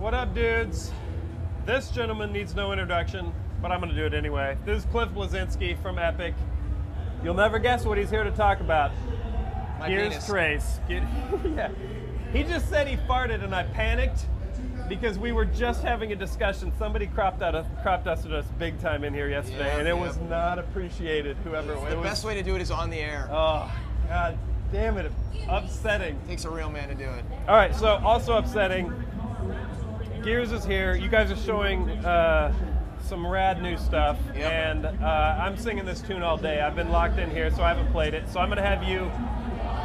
What up, dudes? This gentleman needs no introduction, but I'm going to do it anyway. This is Cliff Bleszinski from Epic. You'll never guess what he's here to talk about. My Here's penis. Trace. Yeah. He just said he farted, and I panicked because we were just having a discussion. Somebody cropped dusted us big time in here yesterday, and it was not appreciated. Whoever it was. The best way to do it is on the air. Oh, God damn it! Upsetting. It takes a real man to do it. All right, so also upsetting. Gears is here. You guys are showing some rad new stuff, and I'm singing this tune all day. I've been locked in here, so I haven't played it. So I'm going to have you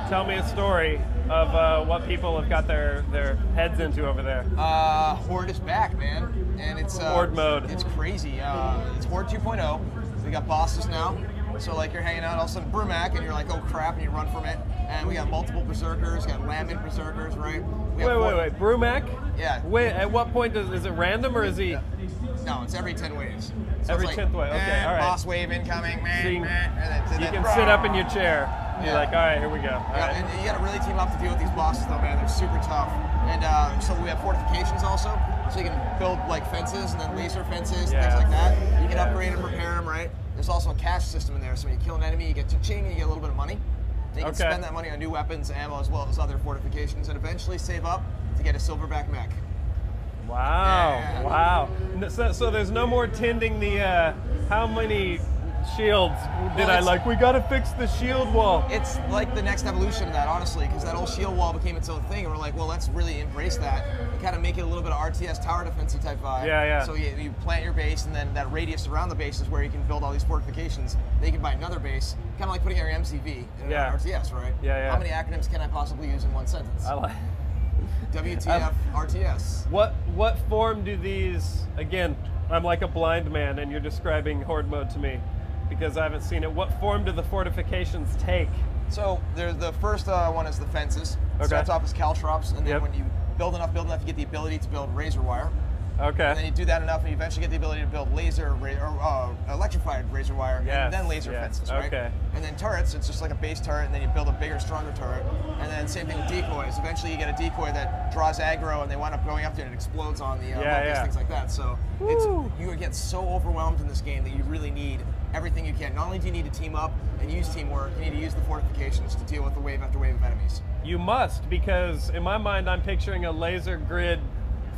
tell me a story of what people have got their heads into over there. Horde is back, man, and it's Horde mode. It's crazy. It's Horde 2.0. We got bosses now. So like you're hanging out, all of a sudden Brumac, and you're like, oh crap, and you run from it. And we got multiple berserkers, got lambent berserkers, right? Wait, Brumac? Yeah. Wait, at what point is it random, or is he? No, it's every 10 waves. So Every it's 10th wave, okay, all right. Boss wave incoming, So you and then can sit up in your chair. You're Yeah. like, all right, here we go. All right. And you got to really team up to deal with these bosses, though, man. They're super tough. And so we have fortifications also, so you can build like fences and then laser fences, things like that. You can upgrade and repair them, right? There's also a cash system in there, so when you kill an enemy, you get cha-ching, and you get a little bit of money. Then you can spend that money on new weapons, ammo, as well as other fortifications, and eventually save up to get a silverback mech. Wow, Yeah. wow. So there's no more tending the, how many shields did I like? We gotta fix the shield wall. It's like the next evolution of that, honestly, because that old shield wall became its own thing, and we're like, well, let's really embrace that and kind of make it a little bit of RTS tower defensive type vibe. Yeah. So you plant your base, and then that radius around the base is where you can build all these fortifications. Then you can buy another base, kind of like putting your MCV in an RTS, right? Yeah. How many acronyms can I possibly use in one sentence? I like. WTF RTS. What form do these? Again, I'm like a blind man, and you're describing Horde mode to me because I haven't seen it. What form do the fortifications take? So the first one is the fences. It starts off as caltrops, and then when you build enough, you get the ability to build razor wire. Okay. And then you do that enough, and you eventually get the ability to build electrified razor wire, and then laser fences, right? Okay. And then turrets, it's just like a base turret, and then you build a bigger, stronger turret. And then same thing with decoys. Eventually you get a decoy that draws aggro, and they wind up going up there and it explodes on the locust, things like that. So you get so overwhelmed in this game that you really need everything you can. Not only do you need to team up and use teamwork, you need to use the fortifications to deal with the wave after wave of enemies. You must, because in my mind I'm picturing a laser grid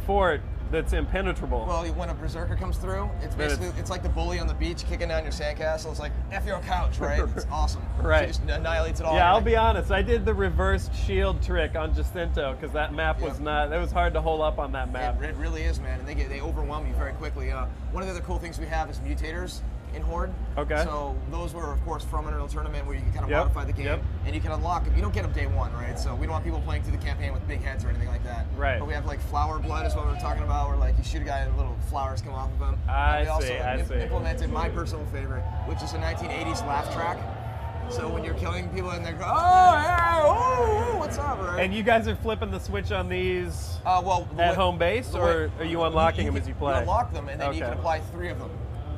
fort that's impenetrable. Well, when a berserker comes through, it's basically it's like the bully on the beach kicking down your sandcastle. It's like F your couch, right? It's awesome. Right. She just annihilates it all. Yeah, I'll be honest. I did the reversed shield trick on Jacinto because that map was not. It was hard to hold up on that map. It really is, man, and they overwhelm you very quickly. One of the other cool things we have is mutators in Horde. Okay. So those were, of course, from an Unreal Tournament where you can kind of modify the game, and you can unlock them. You don't get them day one, right? So we don't want people playing through the campaign with big heads or anything like that. Right. But we have like flower blood is what we were talking about, where like you shoot a guy and little flowers come off of him. I see. Implemented my personal favorite, which is a 1980s laugh track. So when you're killing people and they go, oh yeah, oh, what's up, right? And you guys are flipping the switch on these at home base, or are you unlocking them as you play? You unlock them, and then you can apply 3 of them.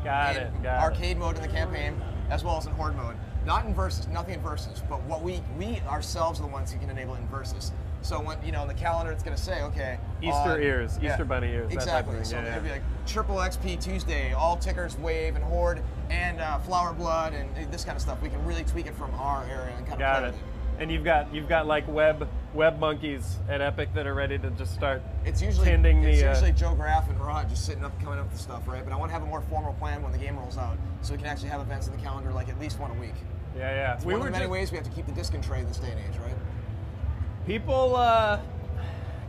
Got it. Arcade mode in the campaign, as well as in Horde mode. Not in versus, nothing in versus, but what we ourselves are the ones who can enable it in versus. So when in the calendar, it's going to say, okay, Easter ears, Easter bunny ears. Exactly. That type of thing. So it'll be like triple XP Tuesday, all tickers wave and Horde, and flower blood and this kind of stuff. We can really tweak it from our area and kind of play with it. And you've got like web monkeys at Epic that are ready to just start. It's usually Joe Graff and Rod just sitting up, coming up with stuff, right? But I want to have a more formal plan when the game rolls out, so we can actually have events in the calendar like at least one a week. Yeah. It's one of the many ways we have to keep the disc in tray in this day and age, right? People,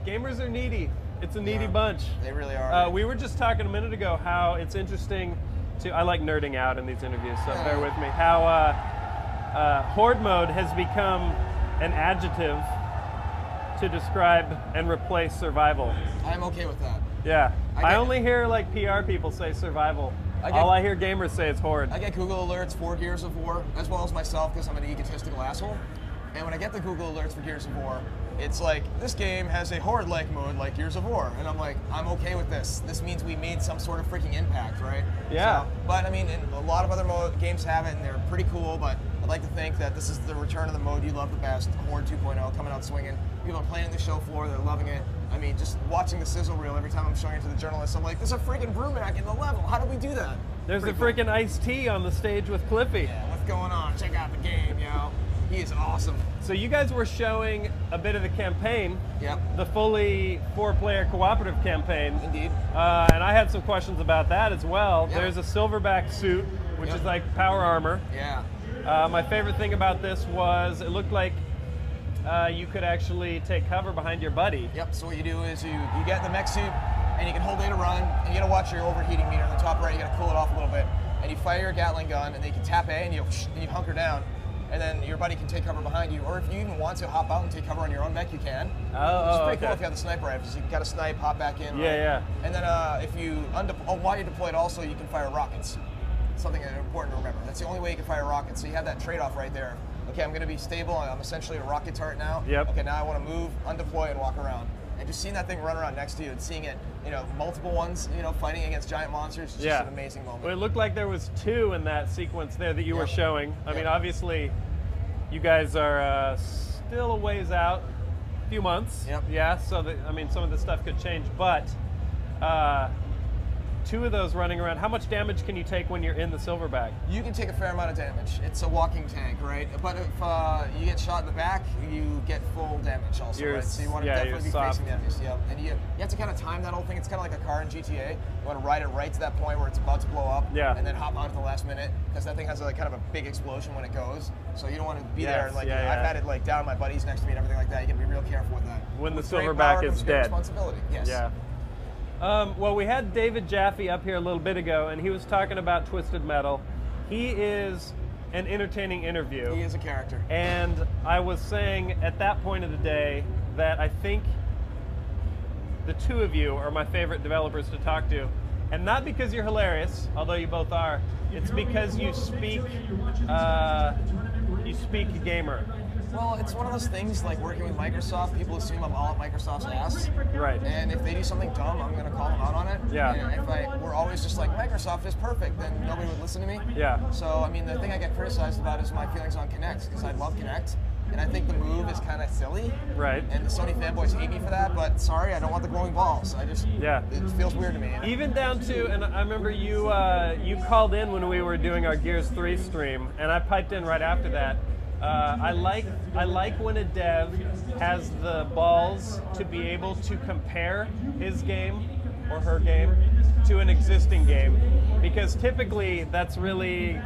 gamers are needy. It's a needy bunch. They really are. We were just talking a minute ago how it's interesting to. I like nerding out in these interviews, so bear with me. How Horde mode has become an adjective to describe and replace survival. I'm okay with that. Yeah. I only hear like PR people say survival. All I hear gamers say is Horde. I get Google alerts for Gears of War, as well as myself, because I'm an egotistical asshole. And when I get the Google alerts for Gears of War, it's like, this game has a horde-like mode like Gears of War, and I'm like, I'm okay with this. This means we made some sort of freaking impact, right? Yeah. So, but I mean, and a lot of other games have it, and they're pretty cool, but I'd like to think that this is the return of the mode you love the best, Horde 2.0, coming out swinging. People are playing the show floor, they're loving it. I mean, just watching the sizzle reel every time I'm showing it to the journalists, I'm like, there's a freaking Brumac in the level. How did we do that? There's a freaking iced tea on the stage with Cliffy. Yeah, what's going on? Check out the game, yo. He is awesome. So you guys were showing a bit of the campaign. Yep. The fully 4-player cooperative campaign. Indeed. And I had some questions about that as well. Yep. There's a silverback suit, which Yep. is like power armor. Yeah. My favorite thing about this was it looked like you could actually take cover behind your buddy. Yep, so what you do is you get the mech suit, and you can hold A to run, and you gotta watch your overheating meter on the top right, you gotta cool it off a little bit, and you fire your Gatling gun, and then you can tap A, and you hunker down, and then your buddy can take cover behind you, or if you even want to hop out and take cover on your own mech, you can. It's pretty cool if you have the sniper rifles. You gotta snipe, hop back in. Yeah, right? yeah. And then if you, while you're deployed also, you can fire rockets. Something important to remember. That's the only way you can fire rockets, so you have that trade-off right there. Okay, I'm going to be stable. I'm essentially a rocket turret now. Yep. Okay, now I want to move, undeploy, and walk around. And just seeing that thing run around next to you and seeing it, multiple ones, fighting against giant monsters, is just an amazing moment. Well, it looked like there was 2 in that sequence there that you were showing. I mean, obviously, you guys are still a ways out, a few months. Yep. Yeah, so some of this stuff could change, but 2 of those running around. How much damage can you take when you're in the silverback? You can take a fair amount of damage. It's a walking tank, right? But if you get shot in the back, you get full damage also, right? So you want to definitely be facing the enemies. Yeah. And you have to kind of time that whole thing. It's kind of like a car in GTA. You want to ride it right to that point where it's about to blow up, and then hop out at the last minute, because that thing has kind of a big explosion when it goes. So you don't want to be there. I've had it down, my buddies next to me and everything like that. You got to be real careful with that. When with the silverback is dead. Responsibility. Yes. Yeah. Well, we had David Jaffe up here a little bit ago, and he was talking about Twisted Metal. He is an entertaining interview. He is a character. And I was saying at that point of the day that I think the 2 of you are my favorite developers to talk to. And not because you're hilarious, although you both are. It's because you speak gamer. Well, it's one of those things, like working with Microsoft, people assume I'm all at Microsoft's ass. Right. And if they do something dumb, I'm going to call them out on it. Yeah. And if we're always just like, Microsoft is perfect, then nobody would listen to me. Yeah. So, I mean, the thing I get criticized about is my feelings on Kinect, because I love Kinect. And I think the move is kind of silly. Right. And the Sony fanboys hate me for that, but sorry, I don't want the glowing balls. It feels weird to me. Even down to, and I remember you called in when we were doing our Gears 3 stream, and I piped in right after that. I like when a dev has the balls to be able to compare his game or her game to an existing game, because typically that's really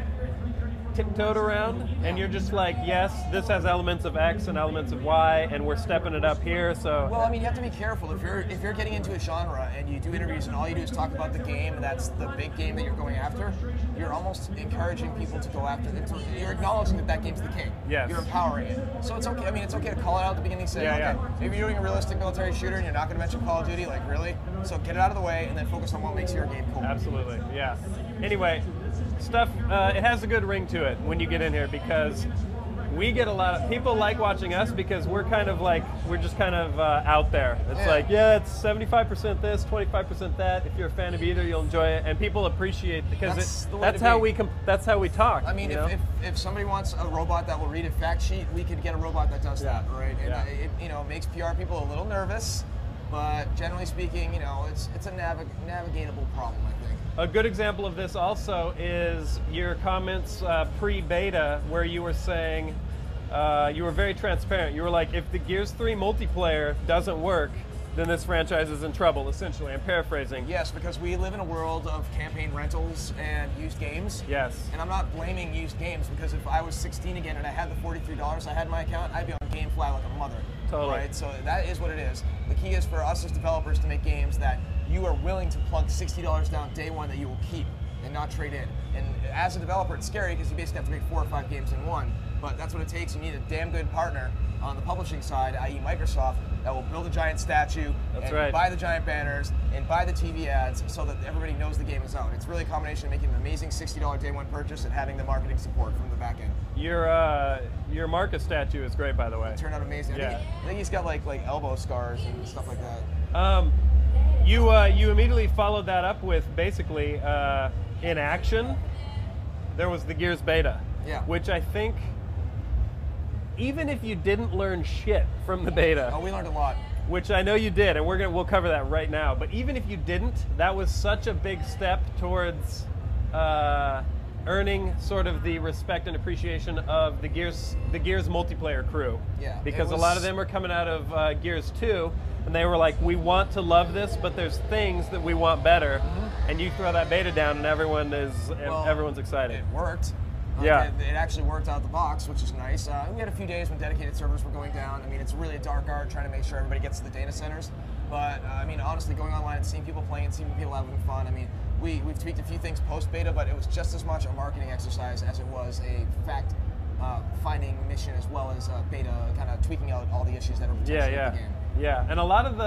tiptoed around, and you're just like, yes, this has elements of X and elements of Y, and we're stepping it up here. So well, I mean, you have to be careful if you're getting into a genre and you do interviews and all you do is talk about the game, that's the big game that you're going after. You're almost encouraging people to go after it. You're acknowledging that game is the king. Yes. You're empowering it. So it's okay. I mean, it's okay to call it out at the beginning, say, maybe you're doing a realistic military shooter and you're not going to mention Call of Duty. Like, really? So get it out of the way and then focus on what makes your game cool. Absolutely. Yeah. Anyway. Stuff, it has a good ring to it when you get in here, because we get a lot of people like watching us because we're just kind of out there. It's it's 75% this, 25% that. If you're a fan of either, you'll enjoy it, and people appreciate because that's how we talk. I mean, if somebody wants a robot that will read a fact sheet, we could get a robot that does that, right? And it makes PR people a little nervous, but generally speaking, it's a navigatable problem, I think. A good example of this also is your comments pre-beta, where you were saying, you were very transparent. You were like, if the Gears 3 multiplayer doesn't work, then this franchise is in trouble, essentially. I'm paraphrasing. Yes, because we live in a world of campaign rentals and used games. Yes. And I'm not blaming used games, because if I was 16 again and I had the $43 I had in my account, I'd be on GameFly like a mother. Totally. Right? So that is what it is. The key is for us as developers to make games that you are willing to plug $60 down day one that you will keep and not trade in. And as a developer, it's scary because you basically have to make 4 or 5 games in one. But that's what it takes. You need a damn good partner on the publishing side, i.e. Microsoft, that will build a giant statue and buy the giant banners and buy the TV ads so that everybody knows the game is out. It's really a combination of making an amazing $60 day one purchase and having the marketing support from the back end. Your Marcus statue is great, by the way. It turned out amazing. Yeah. I think he's got like elbow scars and stuff like that. You immediately followed that up with basically in action. There was the Gears beta, which I think, even if you didn't learn shit from the beta, we learned a lot. Which I know you did, and we'll cover that right now. But even if you didn't, that was such a big step towards earning sort of the respect and appreciation of the Gears multiplayer crew. Yeah, because a lot of them are coming out of Gears 2, and they were like, we want to love this, but there's things that we want better. And you throw that beta down, and everyone's excited. It worked. Yeah. It actually worked out the box, which is nice. We had a few days when dedicated servers were going down. I mean, it's really a dark art trying to make sure everybody gets to the data centers. But, I mean, honestly, going online and seeing people playing and seeing people having fun, I mean, we've tweaked a few things post-beta, but it was just as much a marketing exercise as it was a fact-finding mission, as well as beta kind of tweaking out all the issues that are potentially in the game. Yeah, and a lot of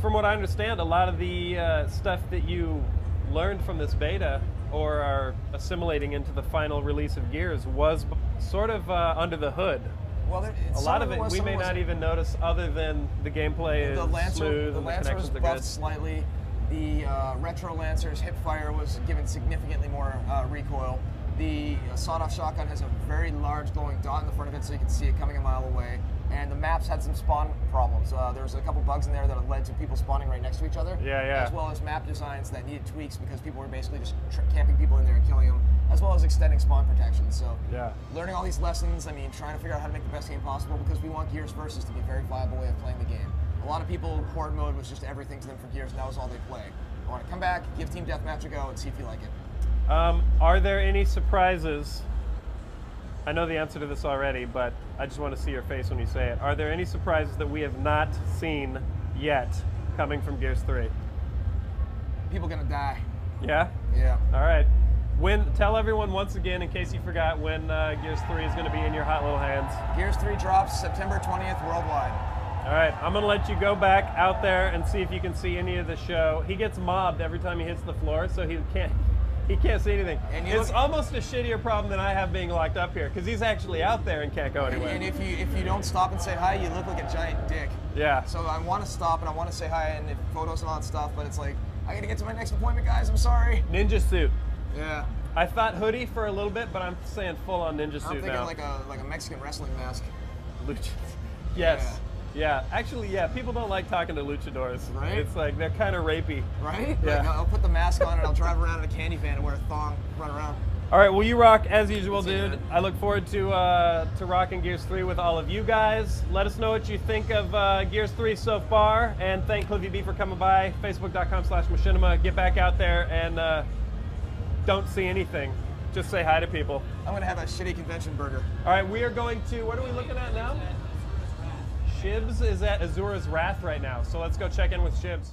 from what I understand, a lot of the stuff that you learned from this beta or are assimilating into the final release of Gears was sort of under the hood. Well, a lot of it we may not even notice, other than the gameplay is smooth. The Lancer was buffed slightly. The retro Lancer's hipfire was given significantly more recoil. The sawed-off shotgun has a very large glowing dot in the front of it, so you can see it coming a mile away. And the maps had some spawn problems. There was a couple bugs in there that led to people spawning right next to each other. As well as map designs that needed tweaks because people were basically just camping people in there and killing them, as well as extending spawn protection. So learning all these lessons, I mean, trying to figure out how to make the best game possible, because we want Gears Versus to be a very viable way of playing the game. A lot of people, horde mode was just everything to them for Gears, and that was all they play. I want to come back, give Team Deathmatch a go, and see if you like it. Are there any surprises? I know the answer to this already, but I just want to see your face when you say it. Are there any surprises that we have not seen yet coming from Gears 3? People gonna die. Yeah? Yeah. All right. Tell everyone once again, in case you forgot, when Gears 3 is going to be in your hot little hands. Gears 3 drops September 20th worldwide. All right, I'm going to let you go back out there and see if you can see any of the show. He gets mobbed every time he hits the floor, so he can't see anything. And it's almost a shittier problem than I have being locked up here, because he's actually out there and can't go anywhere. And if you don't stop and say hi, you look like a giant dick. Yeah. So I want to stop and I want to say hi and photos and all that stuff, but it's like, I got to get to my next appointment, guys. I'm sorry. Ninja suit. Yeah. I thought hoodie for a little bit, but I'm saying full-on ninja suit now. I'm thinking like a Mexican wrestling mask. Lucha. Yes. Yeah. Actually, yeah. People don't like talking to luchadors. Right. It's like they're kind of rapey. Right. Yeah. Like, I'll put the mask on and I'll drive around in a candy van and wear a thong, run around. All right. Well, you rock as usual, dude. I look forward to rocking Gears 3 with all of you guys. Let us know what you think of Gears 3 so far, and thank Cliffy B for coming by. Facebook.com/Machinima. Get back out there and don't see anything. Just say hi to people. I'm gonna have a shitty convention burger. All right. We are going to. What are we looking at now? Shibs is at Azura's Wrath right now, so let's go check in with Shibs.